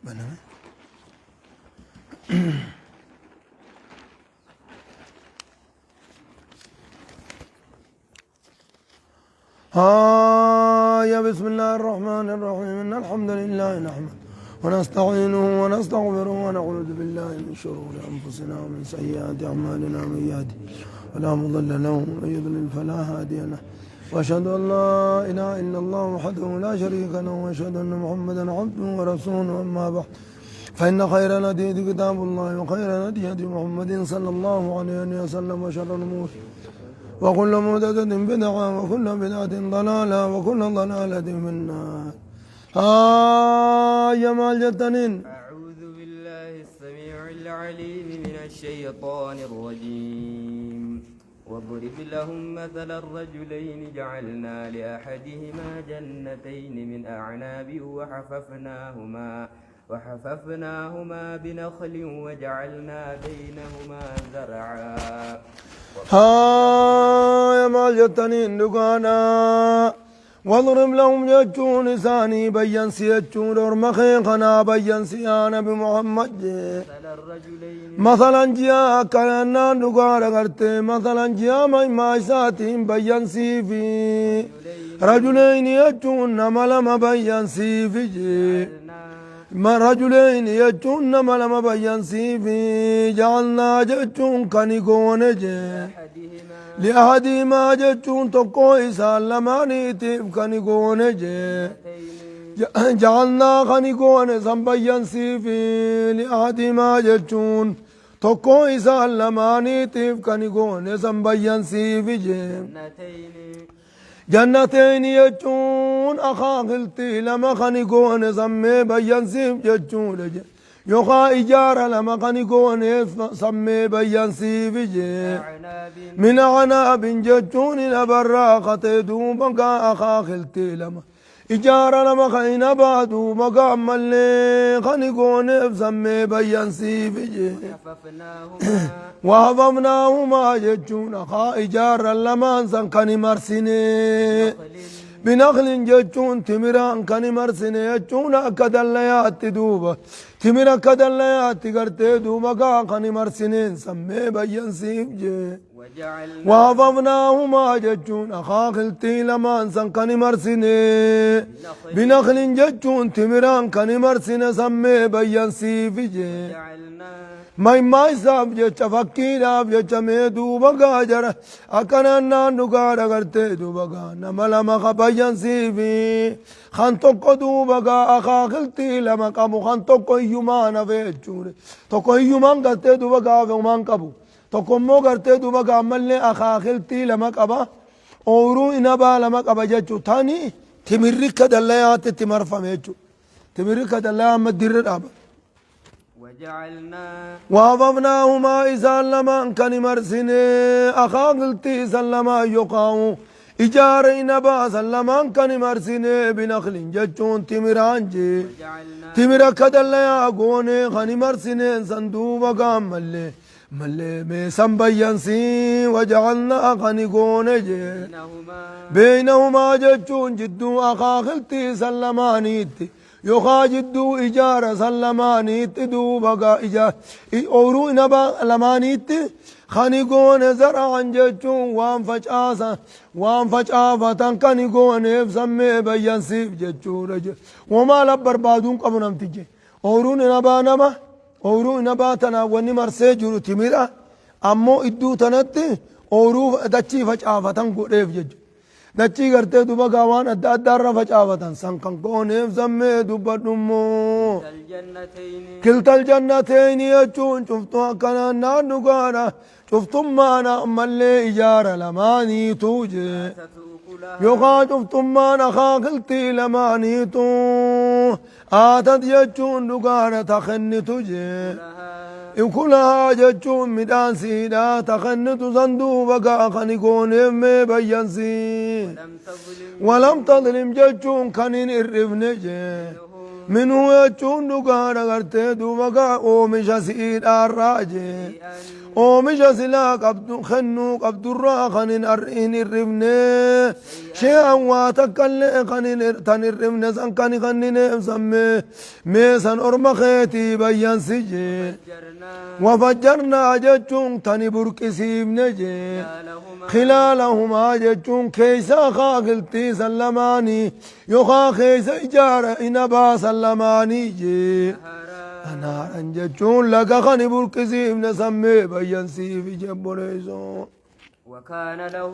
بنا يا بسم الله الرحمن الرحيم إن الحمد لله نحمده ونستعينه ونستغفره ونعوذ بالله من شرور أنفسنا ومن سيئات أعمالنا من يهده فلا مضل له ومن يضلل فلا هادي له وأشهد أن لا إله إلا الله وحده لا شريك له وأشهد أن محمدا عبده ورسوله أما بعد فإن خير الحديث كتاب الله وخير الهدي هدي محمد صلى الله عليه وسلم وشر الأمور وكل محدثة بدعة وكل بدعة ضلالة وكل ضلالة في النار. يا مال جتنين أعوذ بالله السميع العليم من الشيطان الرجيم. واضرب لهم مثل الرجلين جعلنا لأحدهما جنتين من أعناب وحففناهما بنخل وجعلنا بينهما زرعا. يا مال جتنين دقانا واضرب لهم جتون ثاني بيان سيجون ورمخي خنا بيان سيانا بمحمد مثلا جاء كلنا نقارا قرتي مثلا جاء ما ساتين بيان سيفي رجلين يجون ملما بيان سيفي رجلين يجون ملما بيان سيفي جعلنا جتون كنيكون لأحدهما جتون تقوي سالماني تيب كنيكون جعلنا كنيكون سنبيان سيفي لأحدهما جتون تقوي سالماني تيب كنيكون سنبيان سيفي جنتين يجون أخاخلتي لما خنيكون سمي بيان سيف جتون يوخا إجارة لما خنيكون سمي بيان سيف من عناب جتون لبراقة دوبا أخاخلتي لما إجارة لما خينا بادو مقام اللي خنيكون سمي بيان سيف وحففناهما جتون أخا إجارة لما أنسان كاني مرسيني بنخل جتون تمران كاني مرسيني جتون أكدليات دوبا تمر أكدليات قرتي دوبا كاني مرسيني سمي بيان سيف وحففناهما جتون أخا خلتي لما أنسان كاني مرسيني بنخل جتون تمران كاني مرسيني سمي بيان سيف ما يساب جتشا فكينا بجتشا ميدو بغاجر أكنا نقارا غرتي دو بغا نملا مخبايان سيفي خانتوكو دو بغا أخا خلتي لما قبو خانتوكو يومان فيجوري توكو يومان غرتي دو بغا فيومان قبو توكو مو غرتي دو بغا ملي أخا خلتي لما قبا أورو إنبا لما قبا جتشو تاني تمريكا دليات تمرفا ميجو تمريكا دليات مدير الأبا وحففناهما إذا لما كان مرسيني أخاقلتي سلما يقاو إجار إنبا سلما كان مرسيني بنخل جتشون تمرانجي تمرا كدليا قوني خاني مرسيني صندوق قام ملي ميسان بيانسي وجعلنا خاني قوني بينهما جتشون جدو أخاقلتي سلمانيتي يخاجدو إجارة سلمانيت دوبا إجارة أورو نبا لمانيت خانيقون زرعا جتشون وان فجآفة كانيقون يفسمي بيانسيف جتشو رجل وما لبر بعدون قبو نمتجي أورو نبا تناواني مرسي جورو تميرا أمو إدو تنتي أورو دچي فجآفة قريف جتشو دچي کرتے دوبا گاوان ادھا ادھا را فجآفة سنکن کون يفسمي دوبا نمو كلتا الجنتين يجون شفتوا كان نانو قانا شفتم مانا ملي إجارة لماني توجي يوغا شفتم مانا خاقلتي لماني تو آتت يجون نقانا تخني توجي كلها جتشون ميدان سيدا تخنت صندوق بقى خنقون يمي بيانسي ولم تظلم جتشون كانين الرفنجي منو يجون نقانا غرتي دوبقى اومش سيدا الراجي اومش سلا قبض خنو قبض الراخن ارئين الرفني شيئا واتكال خنين تن الرفني سنكن خنين سمي ميسان ارمخيتي بيانسي وفجرنا جتشون تني بركسيب نجي خلالهما جتشون كيسا خاقلتي سلماني يخا كيسا إجارة إنبا سلماني جي أنا جتشون لقا خاني بركسيب نسمي بيانسي في جبوليسون وكان له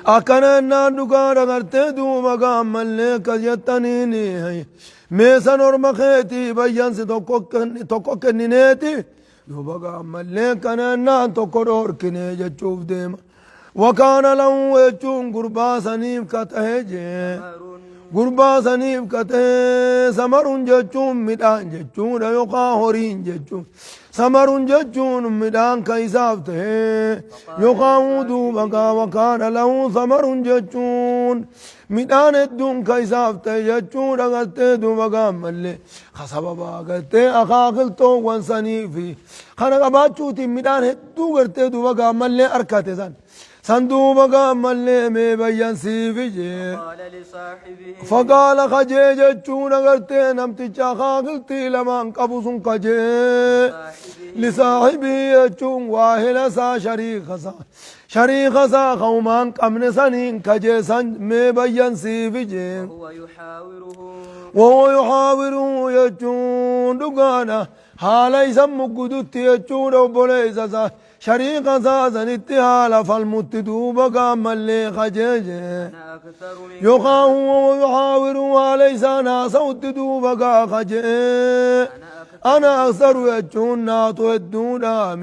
أكنا النادوكا رغرتي دوبا ملك جتنيني ميسا نورمخيتي بيانسي توكوكنينيتي دوبا ملك أنا تقرر كني جتشوف ديما وكان له يجون قربا سنيف كتهجي قربا سنيف كته سمرون جتشون ميدان جتشون يوقا هورين جتشون سمرون جتشون ميدان كيسافته يوقا دوبا وكان له سمرون جتشون ميدان الدون كيسافته جتشون رغتي دوبا ملي خسببا غتي اخاقلتو وانسنيفي خنا قباچوتي ميدان هدو غرتي دوبا ملي اركته سن صندوق ملي مي بيانسي فيجي فقال خجي جتشون غرتي نمتجا خاقلتي لمن قبوسن خجي لصاحبي جتشون واهل سا شريخ سا قومان قمن سنين خجي سن مي بيانسي فيجي وهو يحاوره جتشون دقانا حالا يسمو قدوتي جتشون وبوليسا شريك ساسنت حال فالمتدوب قام اللي خجيجي يخاه ويحاور وليس ناس التدوب قا خجي أنا أكثر يجون ناتو الدونا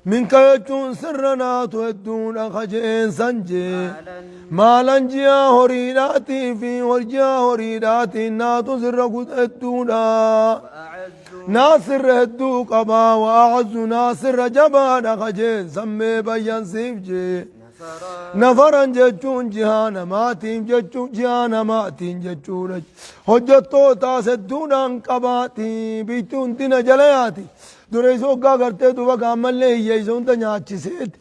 منك يجون سرنا تودون خجين سنجي مالا جيا هريداتي في ورجيا هريداتي ناتو سر قد الدونا ناصر هدو قبا وأعز ناصر جبان خجين سمي بيان سيفجي نفرا جتشون جهانا ماتين جتشون جهانا ماتين جتشون هجتو تاسدونا قباتي بيتون تنا جلياتي دريسو قا کرتے تو وقا ملے ہی سون تنیا اچھی سیت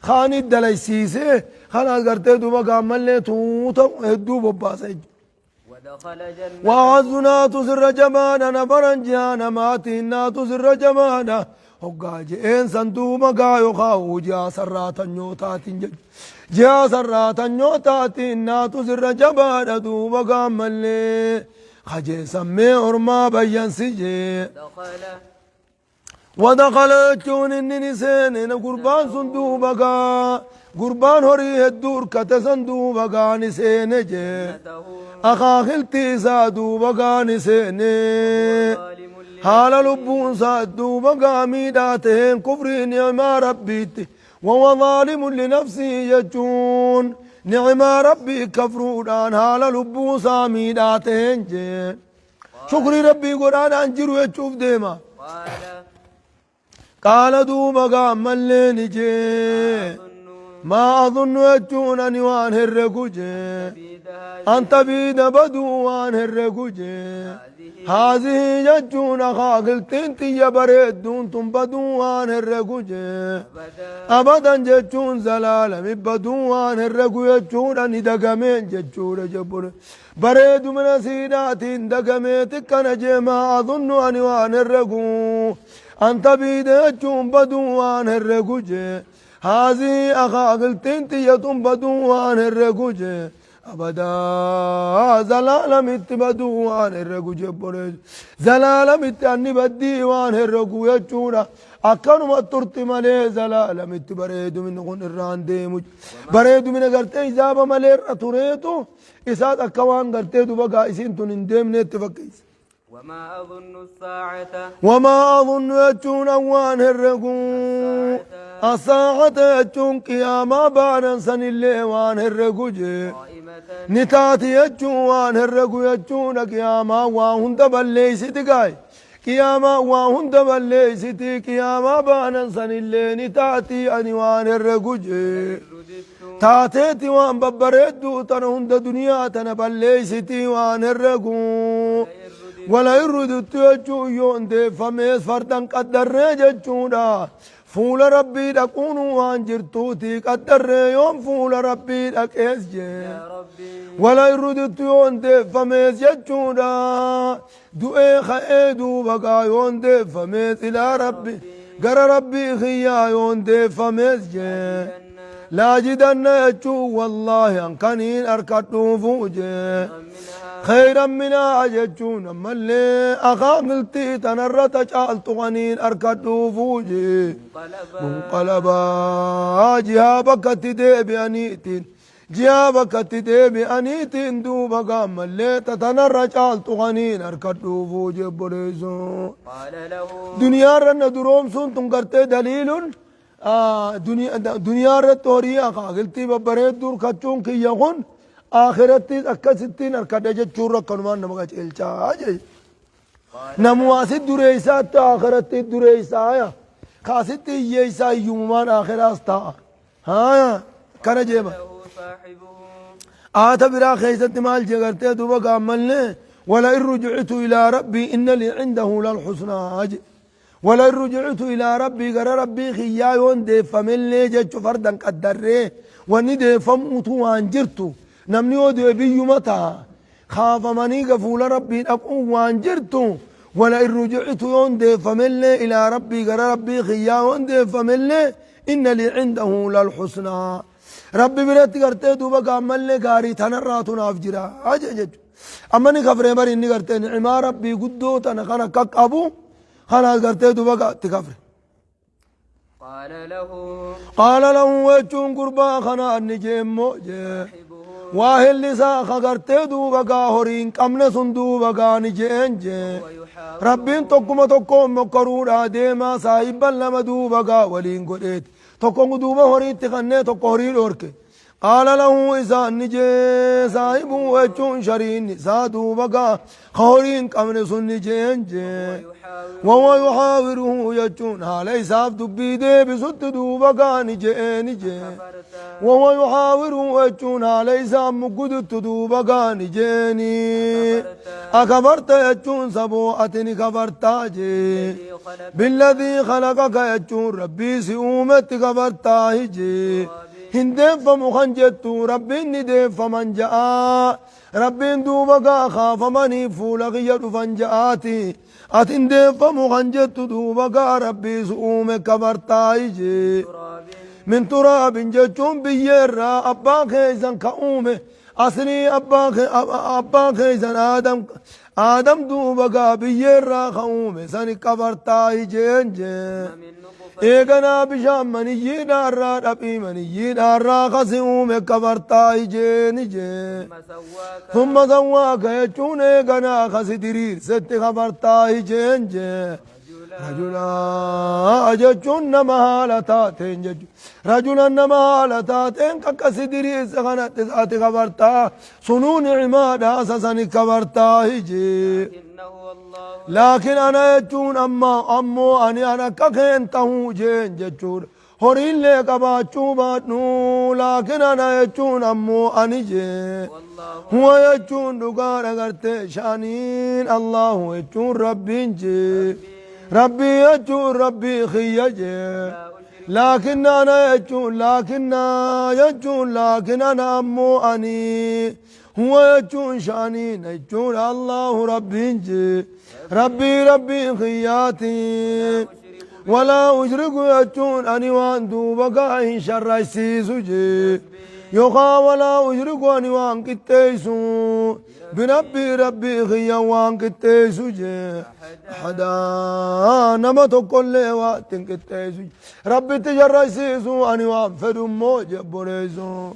خانی دلائی سیسے خانا کرتے تو وقا ملے تو ہدو ببا سیج وعزنا تسر جمانا نفرا جهانا ماتين تسر جمانا هقا جئين سنتو مقا يخاو جا سراتا نيوتاتين جا سراتا نيوتاتين تسر جمانا تو وقا ملي خجي سمي ارما بيان سيجي ودخلت جون النسين قربان صندوبك قربان هري الدور كتصندوبك نسين جي أخا خلتي صادوبك نسين حال لبون صادوبك ميداتين كفرين يا ربيتي وهو ظالم لنفسي يجون نعم ربي كفرودان حال لبون صاميداتين جي شكري ربي قرآن انجروا يشوف ديما قال دوبا ملين جي ما أظن يجون أن وان هرقوجي بيدها أنت بيد بدو وان هرقوجي هذه يجون خاقلتين تي بريدون تم بدو وان هرقوجي أبدا أبدا جتون زلالم بدو وان هرقو يجون أني دقمين جتون جبور بريد من سيدات دقميتك نجي ما أظن أن وان هرقو أنت بيد يجون بدو وان هرقوجي هذه أخاقلتين تيتم بدو وان هرقوجي أبدا زلالم اتبدو وان هرقوجي بريد زلالم اتاني بدي وان هرقو يجون أكانوا ترتي مالي زلالم اتبريد من غن الران ديمج بريد من غرتي زابا مالي رتوريتو إسات أكوان غرتي بقى إسين تنين ديم نتفكيس وما أظن الساعة وما أظن يجون أوان هرقو الساعة يجون قياما بعد سن اللي وان هرقو جي قائمة نتاتي يجون وان هرقو يجون قياما وان دبلي ستقاي قياما وان دبلي ستي قياما بعد سن اللي نتاتي أني وان هرقو جي رددت تاتيتي وان ببردو تنهند دنيا تنبلي ستي وان هرقو ولا يردت يجو يون دي فميس فردن قدر ججودا فول ربي دقون وان جرتوتي قدر يوم فول ربي دقيس جي يا ربي ولا يردت يون دي فميس ججودا دوئي خيدو بقا يون دي فميس إلى ربي قر ربي خيا يون دي فميس جي لا جدن يجو والله أنكنين أركضو فوجي منها خيرا منها جتون أما اللي أخاقلتي تنرت جعلت غنين أركضو فوجي انقلبا منقلبا جهابك تدي بأنيتين جهابك تدي بأنيتين دوبك أما اللي تتنرى جعلت غنين أركضو فوجي بريزو قال له دنيا رن دروم سن تنقرتي دليل دنيا رتوري أخاقلتي ببريد دور كتون كي يغن آخرتي أكستين أركض جتشور كنمان نمغا جيلچا جي نمواسي دريسات آخرتي دريسايا خاستي ييسا يومان آخراستا ها كان جيبا له صاحبه آتا برا خيست مال جغرتي دوبا قاملني ولئن رجعت إلى ربي إن لي عنده للحسنى أجي ولئن رجعت إلى ربي قال ربي خيايون دي فملي جتشو فردا قدري واني دي فموتو وانجرتو نمني ودي بيو متى خاف مني قفول ربي أقوم وانجرتو ولئن رجعت يون دي فملي إلى ربي قال ربي خيايون دي فملي إن لي عنده للحسنى ربي بريت قرتي دوبا قاملني قاري تنراتنا أفجرا أجي جتشو أماني كفري بري إني قرتي نعما ربي قدو تنخانا كك أبو خلاص قرتي دوبا تكفري قال له قال له وجون قربا خنا النجيم صاحبه واهل لسا خغرتي دوبا هورين قمنا صندوبا نجين جي ويحاول ربين تقوم تقوم مقرورا ديما صاحبا لما دوبا ولين قديت تقوم دوبا هورين تخني تقورين أورك قال له إذا نجي صاحب وجون شرين سادوبا هورين قمنا صندوبا جي ويحاول وهو يحاوره يجون علي ساب دبي دي بسط دوبا نجي نجي كفرت وهو يحاوره يجون علي ساب مقدت دوبا نجيني أكبرت يجون سبوءتني كبرتا جي الذي خلق بالذي خلقك يجون ربي سيومت كبرتا جي هندف فمخنجت ربي ندف فمن جاء ربي دوبا خاف مني فولغي فنجاتي أتندف فمخنجت دوبا ربي سيومت كبرتا جي تراب من تراب جتون بيرا أبا خيزن كأومه أصلي أبا خيزن آدم دوبا بيرا كأومه سني كبرتا جين جين من نطفة إيغنا بشام مني دارا ربي مني دارا خسيومه كبرتا جين جين ثم سواك ثم سواك يجون إيغنا خسدرير ست كبرتا جين جين رجلا أججون نمالتاتين ججو رجلا نمالتاتين ككسدري سغنت ذات كبرتا سنون عماد أساسا كبرتا هجي إنه الله لكن أنا يجون أمو أنا ككين تهو جين ججون هورين لك أباتشو باتنو لكن أنا يجون أمو أنيجي والله هو يجون دقار أغرت شانين الله يجون ربي جي ربي يجون ربي خيجي لكن أنا لكن أنا أمو أني هو يجون شانين يجون الله ربي جي ربي خياتي ولا أشرك يجون أني وان دوبك إن شر السيسجي يخا ولا أشرك أني وان كتيسو بربي خيا وان كتيسو حدا نما تقول لي وقت كتيسو ربي تجر السيسو أني وان فدم موجب بريسو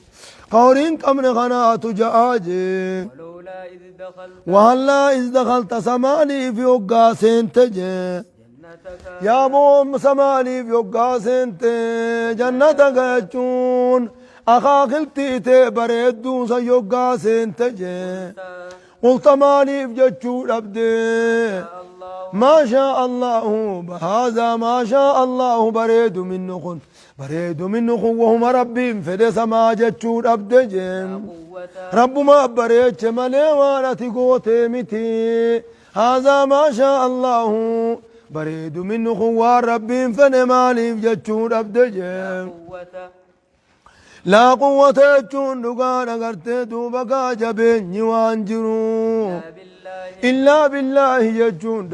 قورين كمن خنات جاجي ولولا إذ دخلت وهلا إذ دخلت سماني في وقاسين تجي جنتك يا بوم سماني في وقاسين جنتك يجون أخاخلتي تبردو سيوقاسين تجي قلت ماني في جتشو أبدي الله ما شاء الله بهذا ما شاء الله بريد منكم وهم ربي فدي سما جتشو أبدي قوة رب ما بريت ملي وانا تقوتي متي هذا ما شاء الله بريد من خوار ربي فنمالي بجتشون أبدجم قوة لا قوة يجون دقان أغرت دوبكا جبين وانجرو لا بالله إلا بالله يجون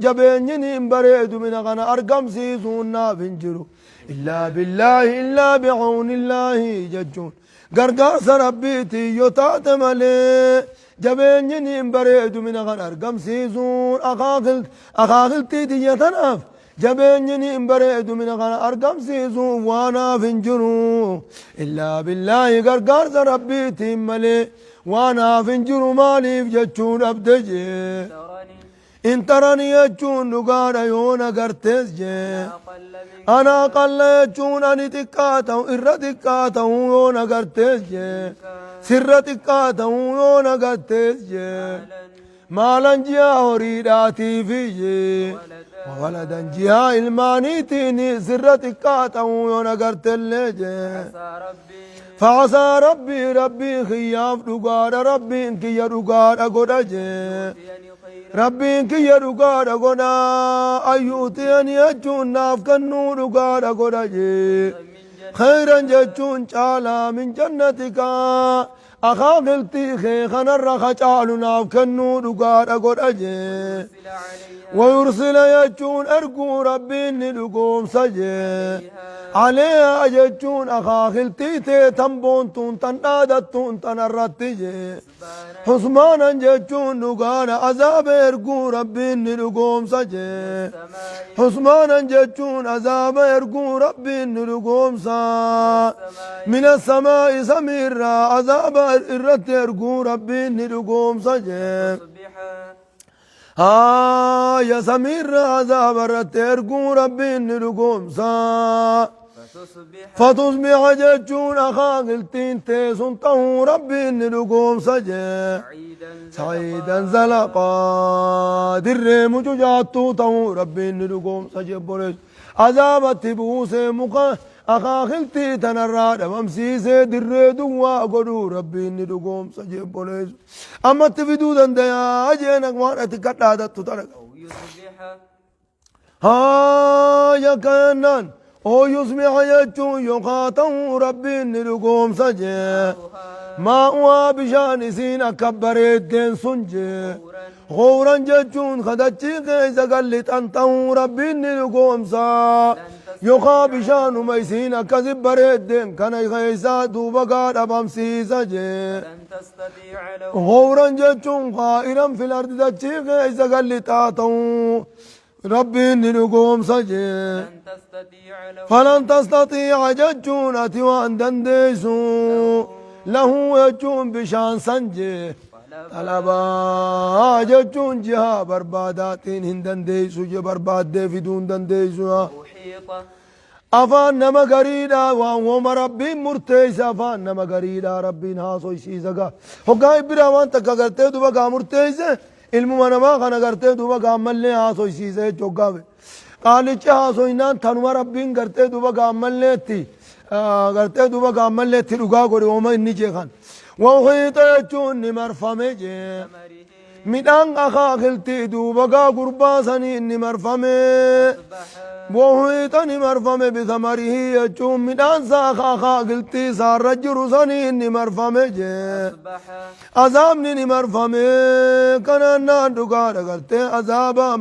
جبين بريد من غنا أرقم سيسون نافنجرو إلا بالله إلا بعون الله يجون غرغاس ربيتي يوتات مالي جبين بريد من غنا أرقم سيسون أخاخلتي ديتناف جبين بريد من غنا أرقم سيسون وانا فنجرو إلا بالله غرغاس ربيتي مالي وانا فنجرو مالي فجتشون أبدجي ترني إن ترني يجون نقار يونا قرتز جي أقل منك أنا قل يجون أني تكاته إر تكاته يونا قرتز جي سر تكاته يونا قرتز جي مالا جيا هريداتي في جي وولدا جيا المانيتيني سر تكاته يونا قرتل جي عسى ربي فعسى ربي خياف دقار ربي إنك يدقار أقول جي يعني خير ربي إنك يدقار أقول أيوتيني أجون ناف كنو دقار أقول جي من جنة خيرا جتون شالا من جنتك أخاقلتي خيخنا الرخشال ناف كنو دقار أقول جي أرسل عليها ويرسل يجون أرجو ربي ندقوم سجي عليها يجون أخاخلتي تنبون تنادتون تنرتجي حسمانا يجون نقانا عذاب أرجو ربي ندقوم سجي حسمانا يجون عذاب أرجو ربي ندقوم سا من السماء سميرا عذاب إرت أرجو ربي ندقوم سجي تصبح يا سمير عذاب الرتيركو ربي نرقوم سا فتصبح جتشون أخاقلتين تيسون طهو ربي نرقوم سجي سعيدا زلقا در مججاتو طهو ربي نرقوم سجي بوريس عذاب التبوس مقا أخاخلتي تنرى دممسيسي در دوا قدو ربي ندقوم سجيب بوليس أما تفيدو دنديا أجينك وانا تكتا دتو ترك أو يصبح يا كنان أو يصبح يجو يقاتو ربي ندقوم سجي ما هو بشان سينا كبرت دين سنجي غورا ججون خدتشي غيزة قلت أنتو ربي ندقوم سا يقا بشان ميسين كذب بريد كان يغيسا دوبقات أبام سيسجي لن تستطيع له غورا جتشون قائرا في الأرض دتشي غيسا قال لي تاتو ربي نلقوم سجي لن تستطيع له فلن تستطيع جتشون أتوان دنديسو له يجون بشان سنجي طلبا جتشون جها برباداتين هندن ديسو جي برباد دي في دون دنديسو أحيط أفان نما غريدا وهم ربي مرتيس أفان نما غريدا ربي ناسو يسيزغا هوغا إبرا وان تكغرتي دوبا مرتيس علم منما خنا غرتي دوبا ملي ناسو يسيزه جوغا قال جها سوينان تنوى ربين قرتي دوبا قاملتي قرتي دوبا قاملتي رقا قولي وما إني جيخان وحيط يجون مرفمي جي ثمره midhaan akaakiltii duuba gaa gurbaa sanii inni marfame أصبح boohuyita ni marfame bisamarihii jechuun midhaan saa akaakiltii isaarra jiru sanii inni marfame jee أصبح azaabni ni marfame kanannaan dhugaadha gartee azaabaan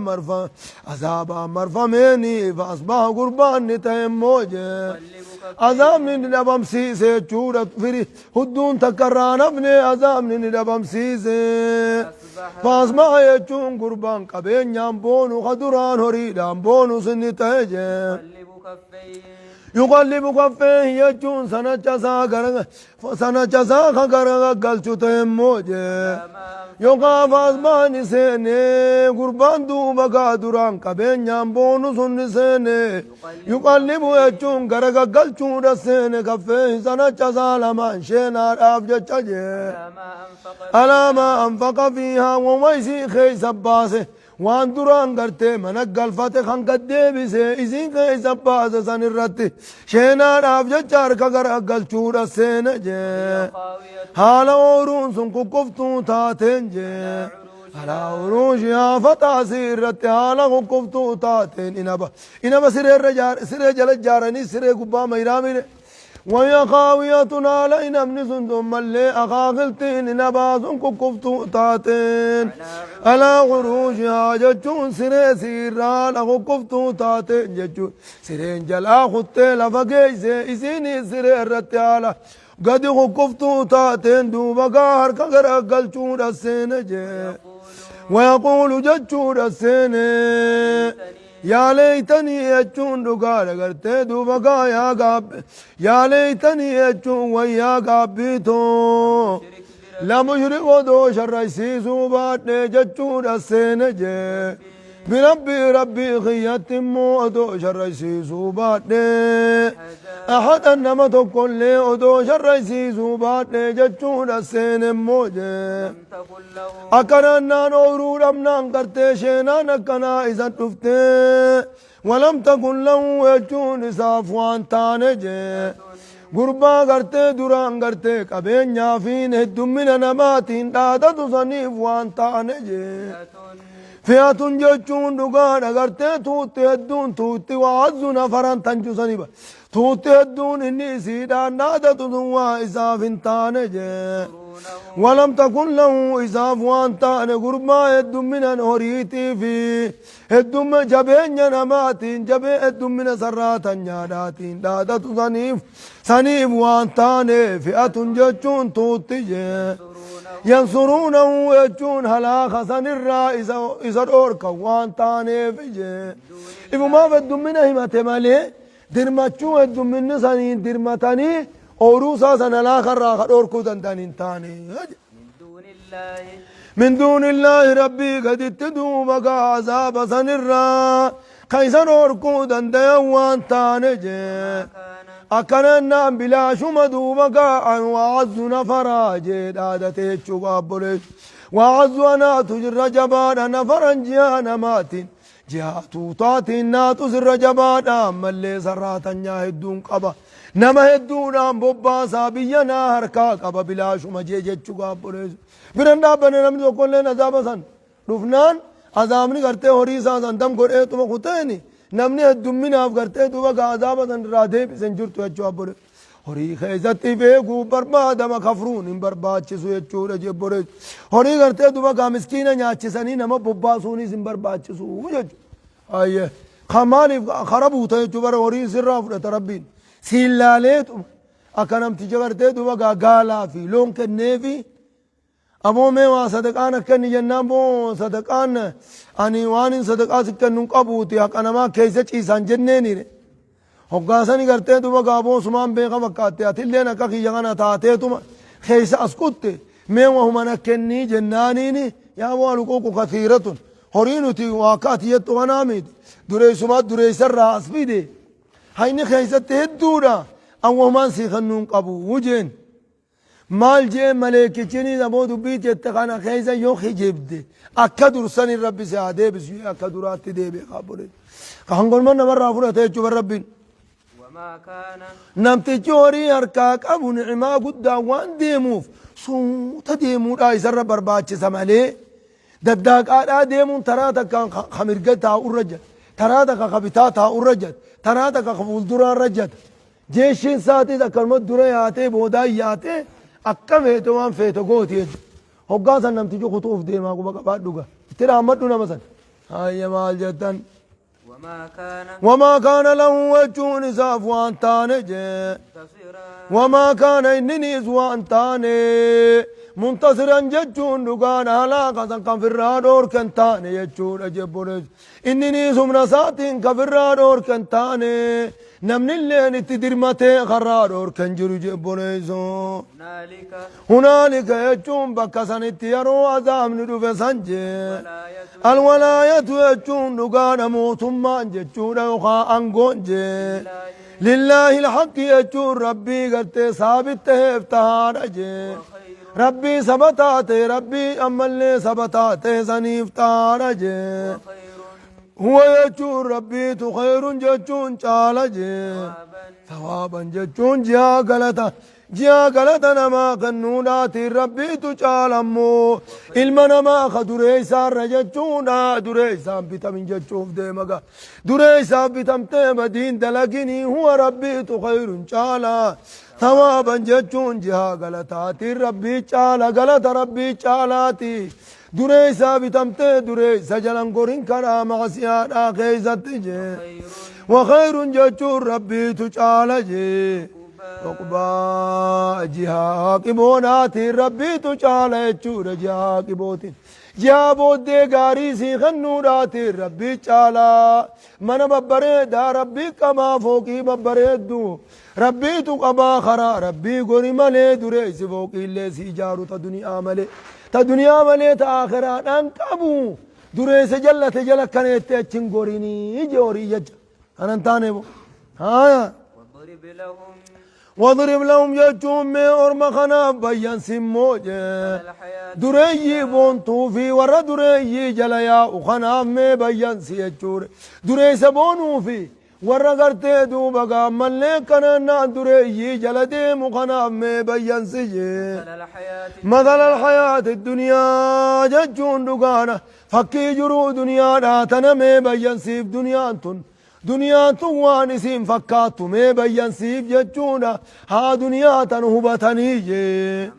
marfameeni faasbaha gurbaan ni ta'e immoo jee يقلب azaabni ni dhabamsiise jechuudha firi hudduun takka irraa nafne azaabni ni dhabamsiise فاسمع يجون قربان قبينيان بونو خدران هريدان بونو سنتهي يقلب كفيه يقلب كفيه يجون سنة جزا غرغ قلتو تيموجي يوقا فاسمع نسيني قربان دوبا قادران قبينيان بونو سنسيني يقلب يجون غرغ قلتو رسيني كفيه سنة جزا لمن شينار أفجتشي على ما أنفق فيها وميسي خيس باسه وان دران قرتي من القلفة خان قد بيسي إذن خيس باسه سنرتي شينا راف جچار كغر أقل چور السين جي حالا ورون سنكو كفتو تاتين جي على عروشها فتاسير رتي حالا كفتو تاتين إنبا سرير جل جارني سرير قبا ميرامي ويا خاوية على نمن ثم اللي أخاقلتين نباس كفتو تاتين على غروشها جتون سري سيرا لغو كفتو تاتين جتون سرين جلا خطي لفقيسي إسيني سري الرتيالة قد كفتو تاتين دوبا قهر كغر أقل چون السين جي ويقول جتون السين يا ليتني أجون رقال قرتي دوبا يا قاب يا ليتني أجون ويا قابيتو لا مشرق ودو شر يسيسو باتني جتون السينجي بربي خيات مو ودو شر يسيسو باتني أحد أنما تقول لي ودو شر يسيسو باتني جتون السين موجي أكنا نورو رمنا قرتي شينا نكنا إذا تفتي ولم تكن له يجون صافوان تانجي قربا قرتي دران قرتي قبين يافين هدو من نماتين دادا تصنيف وان تانجي فئة جتون دقان قرتي توتي هدون توتي وعزو نفران تنجو صنيبا توتي هدون إني سيدان دادا تصنوا إسافين تانجي ولم تكن له إساف وانتان قربا هدوم من هريتي في هدوم جبين نماتين جبين هدوم من سراتا نياداتين دادا صنيف وانتان فئة جتون توتي ينصرونه يجون هلاك سنرا إذا أورك وانتان فيجي إذا ما فدوم من همة مالي درمتشو هدوم من سنين درمتاني أوروسا سنلا خرا خدور كودن تانين تاني من دون الله ربي قد اتدو بقى عذاب سنرا كيسر أوركودن ديوان تاني أكننا بلا شمدو بقى عن وعز نفرا جيد عادتي تشوغابولي وعز أنا تجر جبان نفرا جيانا ماتين جهاتو تاتين ناتو سر جبان أما اللي سراتا ناهدون قبا نما هدونان بوباسا بينا هركا قبا بلا شما جيجت چوغابولي برندا بنا نمدو كلين عذابا سن رفنان عذابني کرتے ہوریسا سن دم گوڑے تم خطینی نمني هدومين أف قرتي دوبا كعذابا رادي بسنجرتو يجوابوري هوري خيزتي بيقو بربادا ما كفرون إن برباد چسو يجورا جبوري هوري قرتي دوبا كامسكينا نياچساني نما بباسوني سن برباد چسو وجج آيه خمالي خربو تا يجوبر هوري سراف رتربين سيلاليت أكنم تجارتي دوبا غالا في لون كنيفي أبو ميوا صدقان كن جنان بو صدقان أني وان صدقات كن نقبوتي أنا ما كيسة إنسان جنني نه هقاسني करते तो वो गाबो सुमान बेगा वकाते अतिले न का की जगह न ताते तुम खैसा अस्कुते मैं वो मना कन्नी जन्नानी ने या वो लुको को कथीरतुन हरीनु थी वाकात ये तो अनामिद दुरे सुमात दुरे सर रास भी दे हाय ने खैसा तेदूरा أو من سيخنون قبو وجن مال جي ملك چني دبو دبيت يتقانا خيزا يوخي جيب دي أكدر سن الرب سعاده بسيو أكدرات دي بقابل كهنقول من مرة فرت يجوا بالرب وما كان نمتي جوري هركاك أبو نعمة قد وان ديموف صوت ديمو راي سر برباتش سمالي دداك ديمون تراتك خمرقتها الرجل تراتك خبتاتها الرجل تراتك خفولدرا الرجل جيشين ساتي كلمة درياتي بوداياتي أكم هيتو وان فيتو قوتي هقاسا نمتي جو خطوف ديما قبقى بعدوغا ترى أمدنا مثلا هاي مال جدا وما كان له وجه نساف وان تانجي وما كان إنني زوان تاني منتصرا ججون دقان هلاقا كان في الرادور كنتاني يجون أجبوني إنني سمنا ساتين كفرادور كنتاني نمن اللي تدرمتي خرادور كنجرو جبوني هنالك يجون بكسان اتيارو عذاب ندوف سنجي الولاية يجون دقان موتما ججون يخا أنقونجي لله الحق يجون ربي قلت ثابت افتهار أجي ربي سبتاتي ربي أما اللي سبتاتي سنيف تارجي هو يجون ربي خير ججون چالجي ثوابا ججون جيا غلطة نما قنوناتي ربي تچالمو علما نما خدريسا رججونا دريسا بتمن ججوف ديمغا دريسا بتمتي مدين دلقيني هو ربي خير چالا ثوابا ججون جيا غلطاتي ربي چالا غلط ربي چالاتي دريسا بتمتي دريسا جلن قرين كرا مغسيان آخيزت جي وخير ججون ربي تچالا جي عقبا جها كبوناتي ربي تجعل يجور جها كبوتين جها بودي غاري سي خنوراتي ربي چالا من ببريدا ربي كما فوقي ببريدو ربي تقبا خرا ربي غوري ملي دريس فوقي اللي سي جارو تدنيا ملي تدنيا ملي تآخرات انقبو دريس جلت جلت كانت تچن غوريني جوري يج انتاني بو ها وضرب لهم يجوم من أرمخنا بيان سموجة دري بونتو في ورا دري جليا وخنا مي بيان سيجور دري سبونو في ورا قرتي دو بقى ملي كنا دري جلدي مخنا مي بيان سيجي مثل الحياة الدنيا ججون دقانا فكي جرو دنيا راتنا مي بيان سيف دنيا انتن دنيا توان اسم فكاتو مي بيان سيف ججونا ها دنيا تنهبتني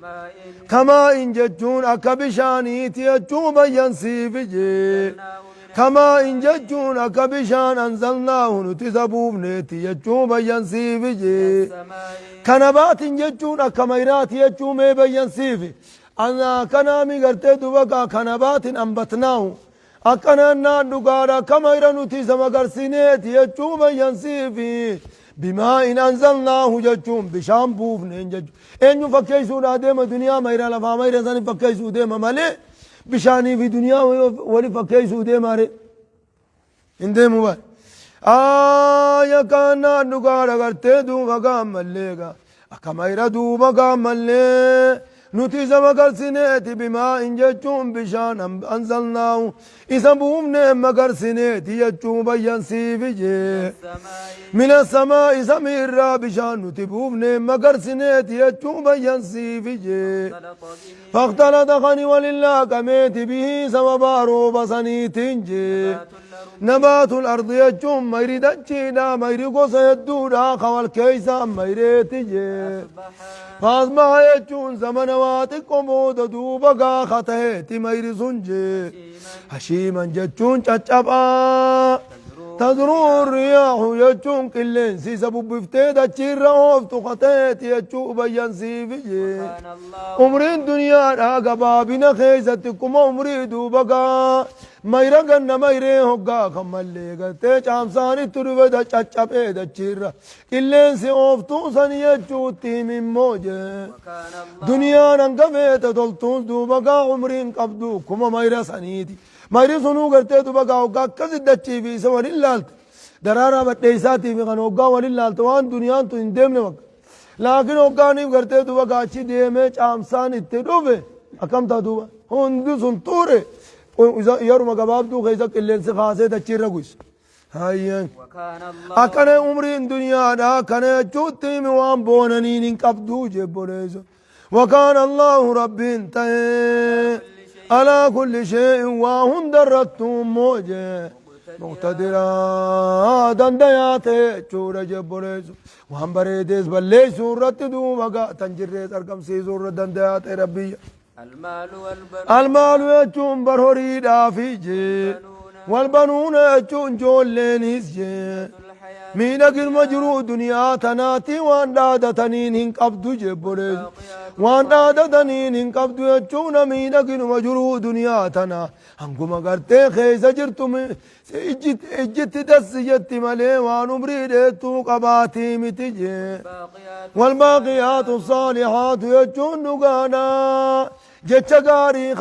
كما إن ججون أكبشاني تيجو بيان سيف جي كما إن ججون أكبشان أنزلناه نتزبوب نتي يجو بيان سيف جي كنبات ججون أكميرات يجو مي بيان سيف أنا كنامي قرتي دوبكا كنبات أنبتناه أكنا نادوغارا كما يرنوتي سمغرسينيت يجوم ينسيفي بما إن أنزلناه يجوم بشامبوف نينجج إنو فكيسو ديما دنيا ما يرى لفا ما يرى ساني فكيسو ديما مالي بشاني في دنيا ولي فكيسو ديما ري انديمو باي آيا كان نادوغارا غرتي دوغا ماليغا كما يرى دوبا مالي نوتي زمكر سنيتي بما إن جتشون بشان أنزلناه إذا بومنا مكر سنيتي يجتشون بيان سيفجي من السماء سمير بشان نوتي بومنا مكر سنيتي يجتشون بيان سيفجي فاختلط خني ولله كميت به سمبارو بسنيتنجي نبات الأرض يجتشون ميري دجينا ميري قوس يدونا خوال كيسا ميري تجي فاسمع يجتشون زمن واتكم دوبا خطهتي ميري سنجي هشيما جتشون چچبا تدرو الرياح يجتشون كلين سي سبب بفتيدا چير اوفتو خطهتي يجتشو بيان سيفجي عمرين دنيا راقبا بنا خيزتكم عمري دوبا ميرا غن ميري هوغا خمالي غتي چامساني تروبدا چچبيدا چير كلين سي اوفتو سني يجتشوتي من موجه دنيا ننقفت تلتون دوبا عمرين قبدو كما ميرا سنيتي ميري سنو غرتي دوبا هوغا كزدچي في سوال اللالت درارا بتيساتي في غن هوغا وللالت وان دنيا تو اندمن وقت لكن هوغا ني غرتي دوبا چي ديمه چامسان اتدوبه اكم تا دوبا هندو سنتوره يرو مغباب دو غيزك اللين سخاسه تچير رغوس هيا وكان الله أكن عمري الدنيا دا كان جوتي موان بوننين قبضو جبريزو وكان الله رب انتهي على كل شيء وهم درتم موجه مقتدرا دنديات چور جبريزو وهم بريدس بلي سورة دو وقا تنجريز أرقم سي سورة دنديات ربي المال والبنون المال يجون برهوري دافيجي والبنون يجون جولينيس جي الحياة مينك المجرو دنيا تناتي وان دادا تنين هن قبضو جبريز وان دادا تنين هن قبضو يجون مينك المجرو دنيا تنا هنكم اگرتے خیزا جرتم اجت دس جت ملے وان عمری دیتو قباتی متجے باقيات والباقيات الصالحات يجون نقانا جتشغاري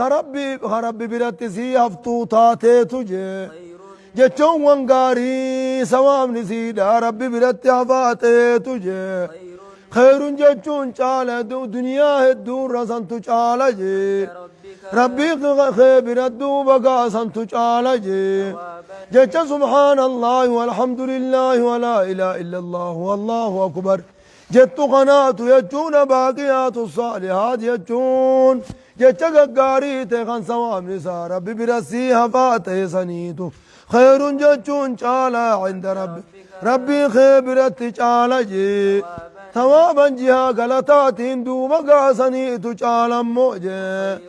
خربي برتسي هفتو تاتي تجي خير جتشون وانغاري سوام نسيدا ربي برتي هفاتي تجي خير خير جتشون چالا دو دنيا هدو رسنتو چالا جي ربك ربي خير الدو بقى سنتو چالا جي ثوابا جتش سبحان الله والحمد لله ولا إله إلا الله والله أكبر جت قنات يجون باقيات الصالحات يجون جتش قاري تخن سوام نساء ربي برسيها فاته سنيتو خير جتشون شالا عند ربي خبرت شالا جي ثوابا جها غلطات دو بقى سنيتو شالا موجه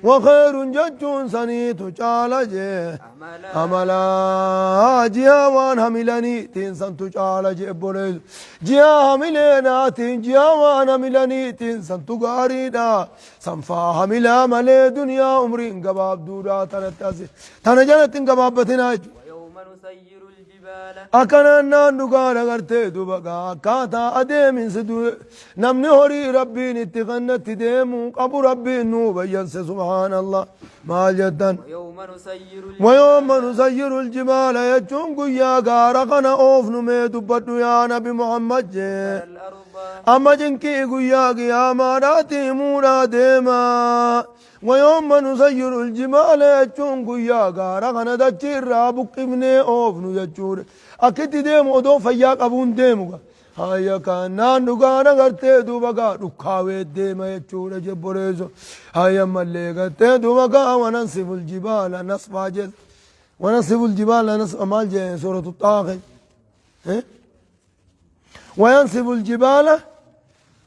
وخير جتشون سنيتو شالا جي أعمالا عملا جيا وان هملاني تين سنتو چالا جي بوليز جيا هملنا تين جيا وان هملاني تين سنتو غاريدا سنفا هملا ملي دنيا عمرين قباب دودا تنتاسي تنجنتين قباب بتناج ويوم نسير الجبال أكنا نانوغانا غرتي دوبغا كاتا أديمين سدو نمني هوري ربي نتغنت ديمو قبو ربي نوبا ينسى سبحان الله ما جدا ويوم نسير ويوم نسير الجبال يجون قيا غارقنا أوف نمي دبتو يا نبي محمد جي الأرض أما جنكي قيا قياما راتي مونا ديما ويوم نسير الجبال يجون قيا غارقنا دجير رابك ابني أوف نججور أكيد ديمو دو فياك أبون ديمو هيا كان نغانا غرتي دوبغا ركاوي ديما يجور جبريزو هيا ملي غرتي دوبغا وننصف الجبال نصفا جز وننصف الجبال نصفا مال جي سورة الطاغي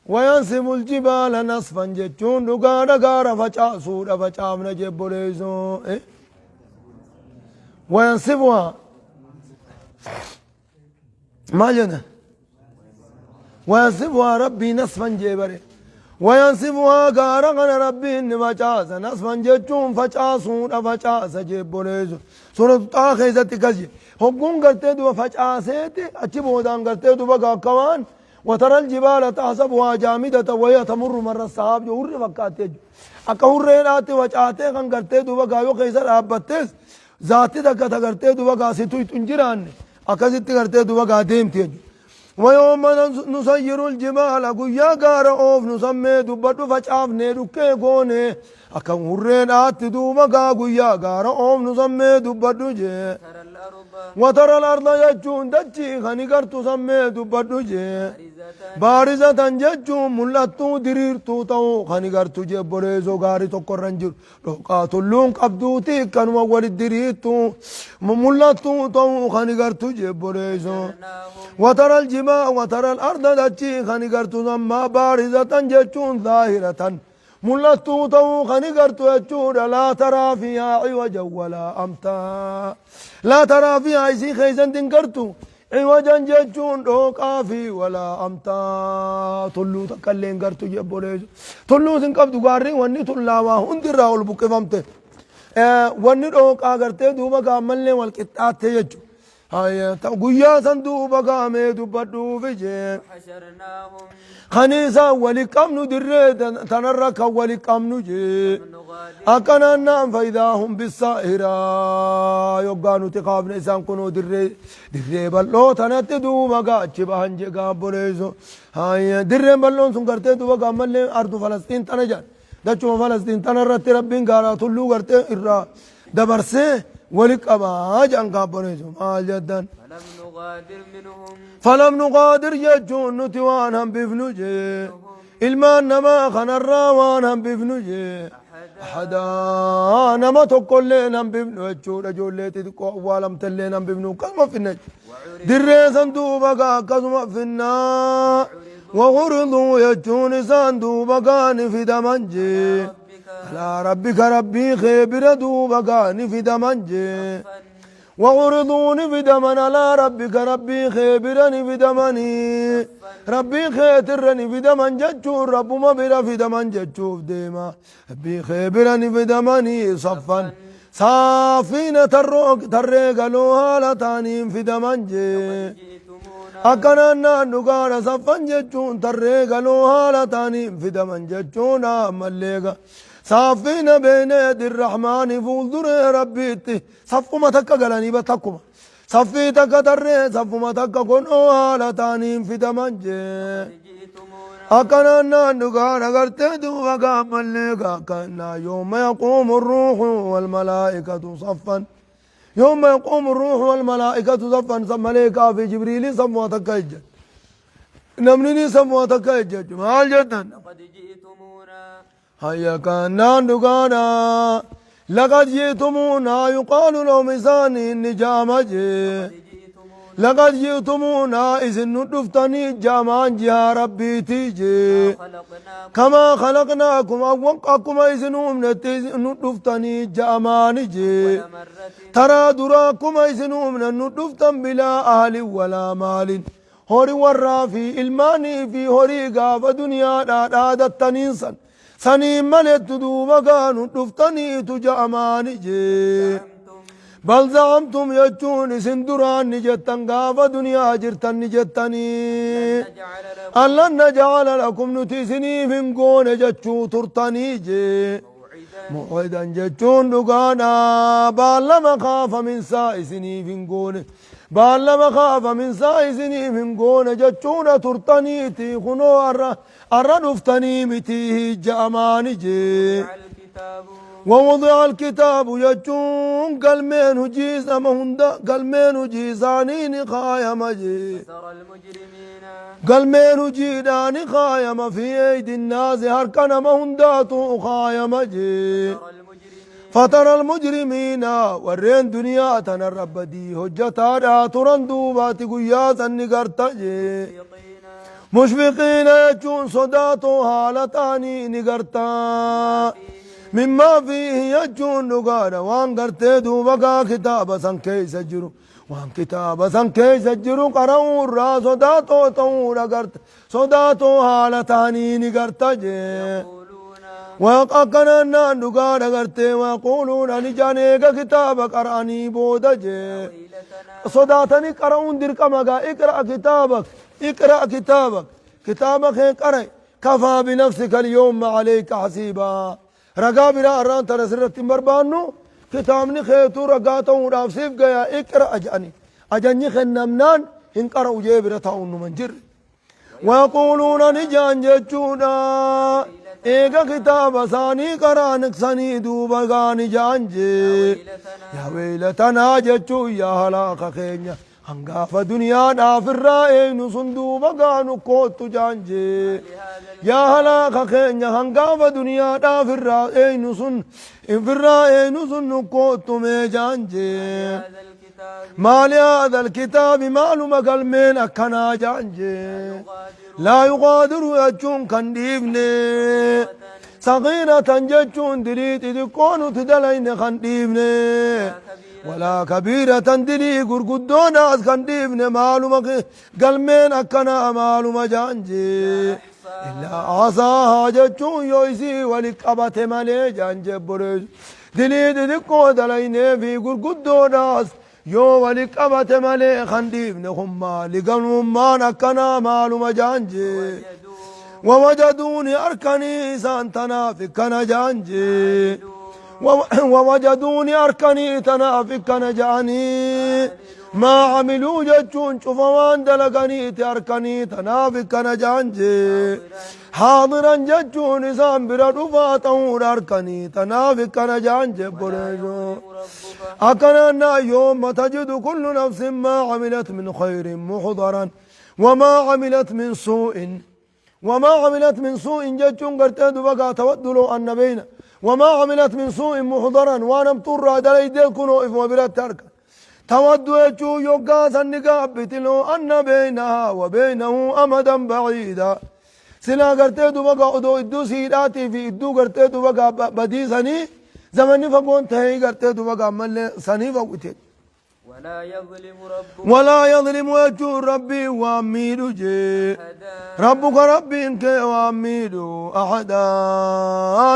وينصف الجبال نصفا جتون نغانا غارا فچاسودا فچامنا جبريزو وينصفها ما جنا وينصفها ربي نصفا جبري وينصفها غارغنا ربي نفچاس نصفا جتون فچاسون فچاس جبريزو سورة طه ذات كجي حكم کرتے دو فچاسيت اچي بودان کرتے دو بغا كوان وترى الجبال تحسبها جامدة وهي تمر مر السحاب جو ور وقات اكور رات وچاتے کن کرتے دو بغا يو كيسر ابتس ذاتي دك کرتے دو بغا سيتو تنجران اكزت کرتے دو بغا ديم تيج ويوم نسير الجبال قيا غار اوف نسمي دبدو فچاف نے رکے گونے اكم ورين ات دو بغا قيا غار اوف نسمي دبدو جي ترى الأرض وترى الأرض يجون دجي خني قرتو سمي دبدو جي بارزة بارزة ججون ملتو ديرتو تو خني قرتو جي بريزو غاري تو قرنجر قاتلون قبدوتي كانوا ولد ديرتو ملتو تو خني قرتو جي بريزو وترى الجبال وترى الأرض دجي خني قرتو سما بارزة ججون ظاهرة ملتو تو خني قرتو يجون لا ترى فيها عوجا ولا أمتا لا ترى فيها عيسي خيزن تنكرتو عوجا ججون روكا في ولا أمتا طلو تكالين كرتو جبوليزو طلو سنكبتو قاري واني طلاوا هندي راول بوكي فمته واني روكا كرتي دوبا كامل والكتات تيجو هاي قويا صندوبا كامي دبدو فيجي حشرناهم خنيسا ولكم ندري تنرك ولكم نجي نغادي أكنا نام فإذا هم بالسائرة يوغانو تقاب نسان كنو دري بلو تنتدو مقا چبهن جگا بوليزو هاي دري بلون سنكرتي دو مقا ملي أرض فلسطين تنجان دچو فلسطين تنرت ربين قارا طلو کرتے إرا دبرسي ولك أباج أن كابريزم مال جدا فلم نغادر منهم فلم نقادر يجون نتوان هم بفنجي المان نما خنرا وان هم بفنجي أحدا نما تقول لنا هم بفنو يجون أجول ليتي تقوى والم تلين هم بفنو كما في النج دري صندوبك كما في النار وغرضوا يجون صندوبك في دمنجي على ربك ربي خبر دوبك في دمنجي وغرضون في دمن على ربك ربي خبرني في دمني ربي خيترني في دمن ججور رب ما بلا في دمن ججوف ديما ربي خبرني في دمني صفا صافين ترق لوها لتانيم في دمن جي أكننا نقال صفا ججون ترق لوها لتانيم في دمن ججون مليقا صافين بين يد الرحمن فولدر ربيتي صفما تكا قلاني بتكما صفي تكا تري صفما تكا كون على تانيم في دمنجي أكننا نقال أغرتي دوبا قام الليقا كنا يوم يقوم الروح والملائكة صفا يوم يقوم الروح والملائكة صفا ملائكة في جبريل صفما تكا يجد نمني صفما تكا يجد مال جدا لقد جئتمونا هيا كان دغانا لقد جئتمونا يقال لهم إنسان نجامجي لقد جئتمونا إذن ندفتني جامان جها ربي تيجي كما خلقناكم أوقعكم إذنهم ندفتني جامان جي ترى دراكم إذنهم ندفتن بلا أهل ولا مال هوري ورافي الماني في هوري قاف دنيا دادت ننسان سني ملت دوبا كانوا دفتني تجاماني جي بل زعمتم يجون سندران نجتن قاف دنيا جرتن نجتني ألن نجعل لكم نتسني من قون جتشو ترتني جي موعدا جتشون دقانا بالما خاف من سائسني من قون بالما خاف من سائسني من قون جتشون ترتني تيخنو أرى دفتني متيه جاماني جي ووضع الكتاب يجون قلمين هجيز أمهندا قلمين هجيزانين خايم جي قلمين هجيدان خايم في أيدي الناس هركن مهنداتو خايم جي فترى المجرمين ورين دنيا تنرب دي هجتا ترندو باتي قياسا نقرتا جي مشفقين يجون صداتو حالتاني نقرتا مما فيه يجون نقانا وان قرتي دوبكا كتاب سن كيس جرو وان كتاب سن كيس جرو قرأوا الرا صداتو تورا قرت صداتو حالتاني نقرتا جي وقاقنا نقانا قرتي ويقولون نجانيك كتاب قرأني بودا جي صداتني قرأون درك مقا اقرأ كتابك اقرأ كتابك كتابك قرأ كفى بنفسك اليوم عليك حسيبا رقا بلا أران ترى سرت مربانو كتابني خيتو رقاته ورافسيف قيا اقرأ أجاني خنمنان إن قرأوا جيبرة تاون منجر ويقولون نجان جتشونا إيقا كتاب ثاني قرانك سني دوبا غاني جانجي يا ويلتنا جتشو يا هلاك خينيا هنقاف دنيا نافر رائن صندوبا غانو كوتو جانجي يا هلاك خينيا هنقاف دنيا نافر رائن صن كوتو ميجانجي ما لهذا الكتاب معلوم قلمين أكنا جانجي لا يغادر يجون كنديبني صغيرة جتشون دريت تكون تدلين خنديبني ولا كبيرة دلي قرقدون از خنديبني معلوم قلمين أكنا معلوم جانجي إلا عصاها جتشون يويسي ولقبت مالي جانجي برج دلي تكون دلين في قرقدون از يو ولقبت مالي خنديبني خما لقلم ما نكنا معلوم جانجي ووجدوني أركني سانتنا في كنا جانجي ووجدوني أركني تنا في كنا جاني ما عملوا جتون شوفوان دلقني تركني تنافق كان جانجي حاضرا جتون إسان برا تور أركني تنافق كان جانجي بريجو أكنا يوم تجد كل نفس ما عملت من خير محضرا وما عملت من سوء جتون قرتين بقى تودلوا أن بينا وما عملت من سوء محضرا وانا مطر دلي ديكونو إف وبرات ترك تود يجو يوقا سنقاب بتلو أن بينها وبينه أمدا بعيدا سلا قرتين بقى أدو إدو سيداتي في إدو قرتين بقى بدي سني زمني فقون تهي قرتين بقى ملي سني فقوتين ولا يظلم وجه ربي واميدو جي ربك ربي انك واميدو احدا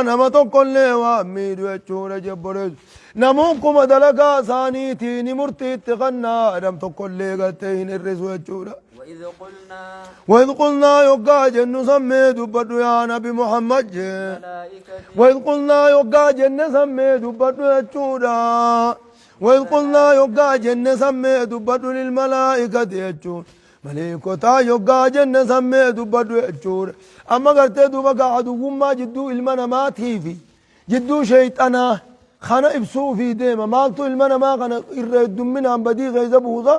انا ما تقول لي واميدو وجه جبرز نموكم دلقا ثانيتي نمرتي تغنى رم تقول لي قتين الرز وجه وإذ قلنا يقا جن سميت بدو يا نبي محمد وإذ قلنا يقا جن سميت بدو يجودا وإذ قلنا يقا جن سميت بدو للملائكة يجود ملائكة يقا جن سميت بدو يجود أما قلت دوبا عدو ما جدو المنا ما تيفي جدو شيطانا خانا ابسو في ديما مالتو المنا ما خانا إرد منها بدي غيظ بوضا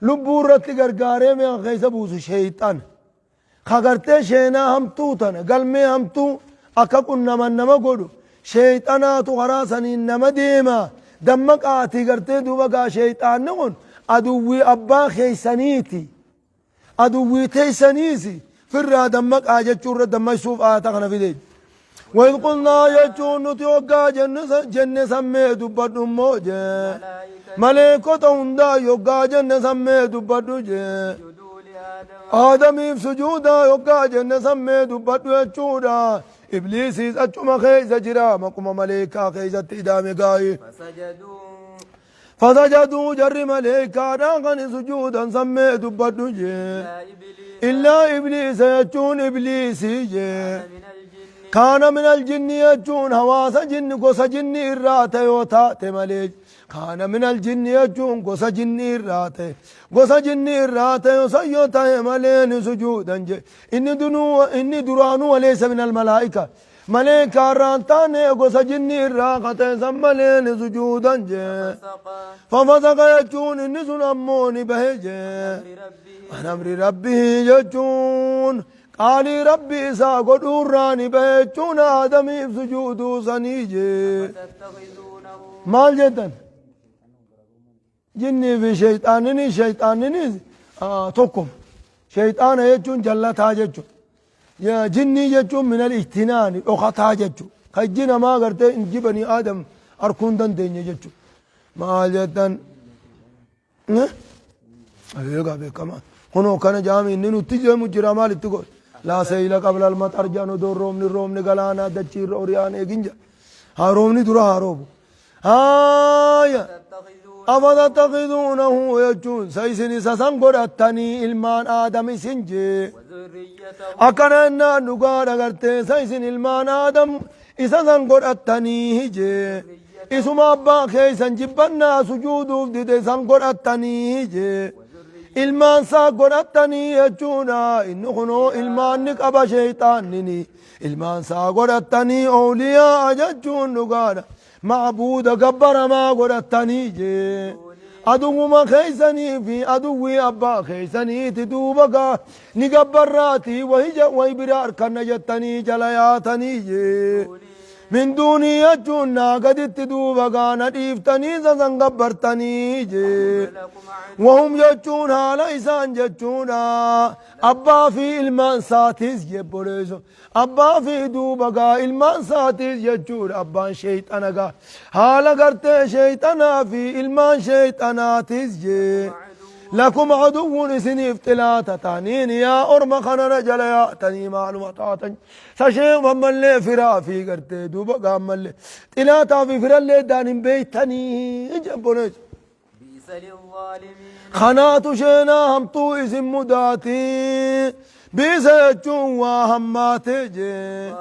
لبورت لغرغاري میں غیث بوس شیطان خگرتے شینا ہم تو تن گلمے ہم تو اککن نمن نم گوڑو شیطانا تو غراسنی نم دیما دمک آتی کرتے دو بگا شیطان نگون ادوی ابا خیسنیتی ادوی تیسنیسی پھر را دمک آجا چور دمک سوف آتا خنا فی دید وإذ قلنا يجون نتوقع جنة سميت بدو موجة ملائكة هندا يوقع جنة سميت بدو جة آدم في سجودا يوقع جنة سميت بدو يجودا إبليس أجمع خيزة جرا مكما ملائكة خيزة تدام قاي فسجدوا جر ملائكة راغن سجودا سميت بدو جة إلا إبليس يجون إبليس جة كان من الجن يجون هواس جن قص جن إرات يوتا تملج كان من الجن يجون قص جن إرات قص جن إرات يوتا ملين سجودا إني درانو وليس من الملائكة ملائكة رانتان قص جن إرات ملين سجودا ففسق يجون إني سنمون بهجة عن أمر ربه يجون قالي ربي إسا قدور راني بيتون آدمي في سجودو سنيجي مال جدا جني في شيطانني توكم شيطان يجون جلتها ججو يا جني يجون من الاجتنان اخطها ججو خجنا ما قرت انجي بني آدم أركون دين ججو مال جدا أيوة كمان هنو كان جامي إنه تجي مجرمال تقول لا سيل قبل المطر جانو دور رومني غلانا دچير اوريان اگنجا ها رومني درا هاروب هايا أفضل تتخذونه يجون سيسني سسان قرأتني إلمان آدم سنجي أكنا إنا نقار أغرتي سيسن إلمان آدم إسسان قرأتني هجي إسما أبا خيسان جبنا سجودو فدد سان قرأتني هجي إلمان سا قرأتني يجونا إنه خنو إلمان نقب شيطانني إلمان سا قرأتني أولياء ججون نقار معبود قبر ما قرأتني جي أدو ما خيسني في أدوي أبا خيسني تدوبقا نقبر راتي وهجا ويبرار كان جتني جلياتني جي من دوني يجون قد تدوبقا نديفتني زن قبرتني جي وهم يجون هالا إسان ججونا أبا في إلمان ساتيز يبوليزو أبا في دوبقا إلمان ساتيز يجون أبا شيطانقا هالا قرتي شيطانا في إلمان شيطاناتيز جي لكم عدو سني افتلاتا تانين يا أرم خننا جليا تاني معلومات سشي مملي فرا في قرتي دوبقا مملي تلاتا في فرا اللي دانين بيتاني جنبونيز خنات شينا هم تو اسم مداتي بيسجون وهماتي جي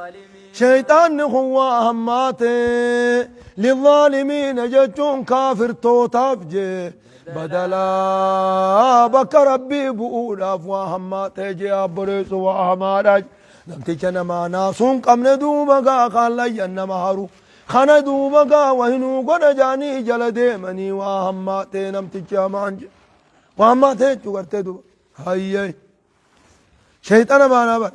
شيطان نخوا هماتي للظالمين ججون كافر توتاف جي بدلا بك ربي بؤولا فواهما تيجي أبريس وأهماراج لم تجن ما ناسون قمنا دوبا قال ينما هارو خنا دوبا وهنو قد جاني جلدي مني وأهما تينم تجي مانج وأهما تيجي قرتي دوبا هاي شيطان بانا بر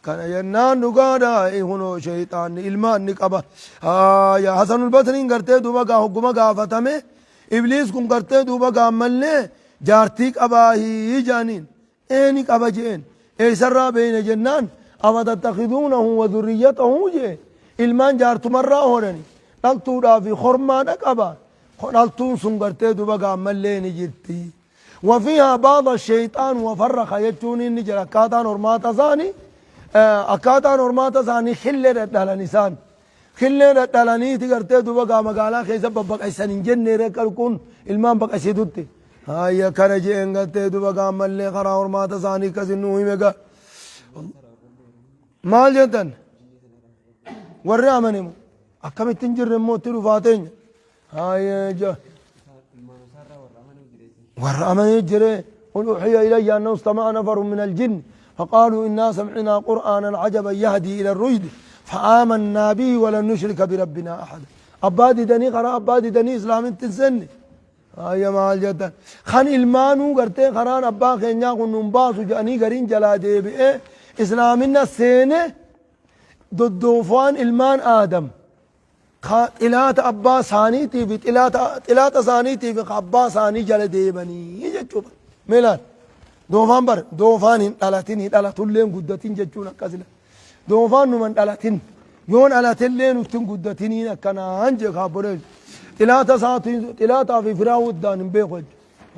كان ينان نقادا هنو شيطان إلمان نقبا يا حسن البصري قرتي دوبا حكومة قافتمه إبليس كن قرتي دوبا قاملني جارتيك أباهي جانين إني قبا جين إيسرا بين جنان أما تتخذونه وذريته جي إلمان جارتو مرة هورني نلتو في خرما نقبا نلتو سن قرتي دوبا قاملني نجرتي وفيها بعض الشيطان وفرخ يجوني نجر أكاتان ورماتا ثاني أكاتان ورماتا ثاني خلة ردالا نسان خلة ردالاني تقرتي دوبا قاما قالا خيسا ببقى إسان انجن نيركال كون ilmaan baqasiitutti hayya kana jeen gattee duba gaammallee karaa hormaata isaanii kasin nuu hime ga maal jettan warri amanimu akkamittiin jirre immoo itti dhufaateenya hayya warra amanii jire قل أوحي إلي أنه استمع نفر من الجن فقالوا إنا سمعنا قرآنا عجبا يهدي إلى الرشد فآمنا به ولن نشرك بربنا أحدا أبادي دني قرأ أبادي دني إسلام تنسني هيا مال جدا خان المانو قرتي خران أبا خينيا كن نباسو جاني قرين جلا ديبئ إسلامنا سينة ضدوفان المان آدم إلات أبا ثانيتي في إلات ثانيتي في أبا ثاني جلا ديبني يجتشوف ميلان دوفان بر دوفان دلاتين دلاتولين قدتين جتشونا كذلا دوفان نمن دلاتين يون دلاتين نتن قدتين كنا أنجك هابوريج تلاتا في فراود دان بيخوج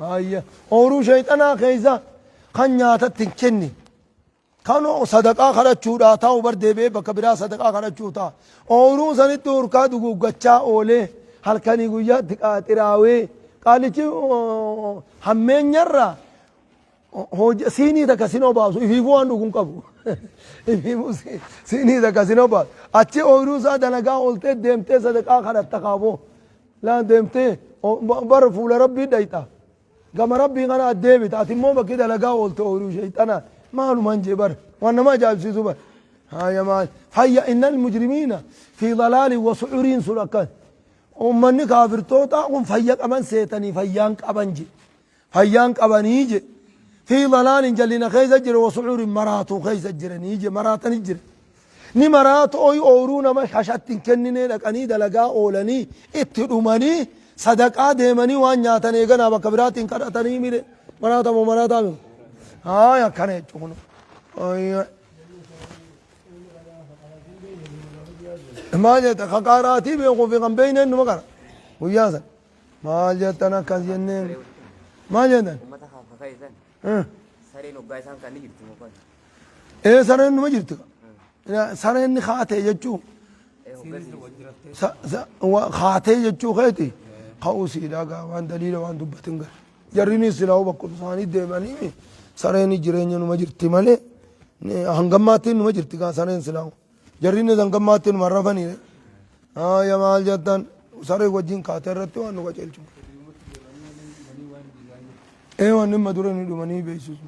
هاي اورو شيطانا خيزا خنياتا تنكني كانوا صدقا خرچودا تاو برده بي بكبرا صدقا خرچوتا اورو سنت وركا دغو گچا اولي هلكني گويا تقاتراوي قالچي همينيرا هو سيني دا كاسينو باسو يفيفو اندو كنقبو يفيفو سيني دا كاسينو باس اچي اورو سا دنگا اولته ديمته صدقا خرتقابو لا دمتي بر فول ربي دايتا قام ربي غنا ديبت اتمو بكده لقا قلت اورو شيطانا مالو منجي بر وانا ما جاب سي زبر هيا مال هيا ان المجرمين في ضلال وسعور سلكان ومن كافر توتا قم فيا كمان سيتني فيان قبنجي فيان قبنيجي في ضلال جلنا خيز جر وسعور مراتو خيز جرنيجي مراتن جر ni maraatu oy ooruu nama shashattin kennine dhaqanii dalagaa oolanii itti dhumanii sadaqaa deemanii waan nyaatan eeganaa bakka biraatiin kadhatanii mire maraatamoo maraataami haaya akkana jechuun maal jetta kaqaaraatii beekuu fi kan beeyneen numa qara guyyaa san maal jettan akkas jenneen maal jettan sareen hoggaa isaan kan ni jirti mokan sareen numa jirti sareen خاتي يجو خاتي يجو خيتي قوسي داغا وان دليل وان دبتنغ جريني سلاو بكل ثاني ديماني sareen jireenya numa jirti malee hangammaattiin numa jirti gaa sareen silaaw jarriin hangammaattiin numa rafanii ya maal jettan saree wajjin kaatee irratti waan nu qaceelchu wanni madura ni dhumanii beeksisu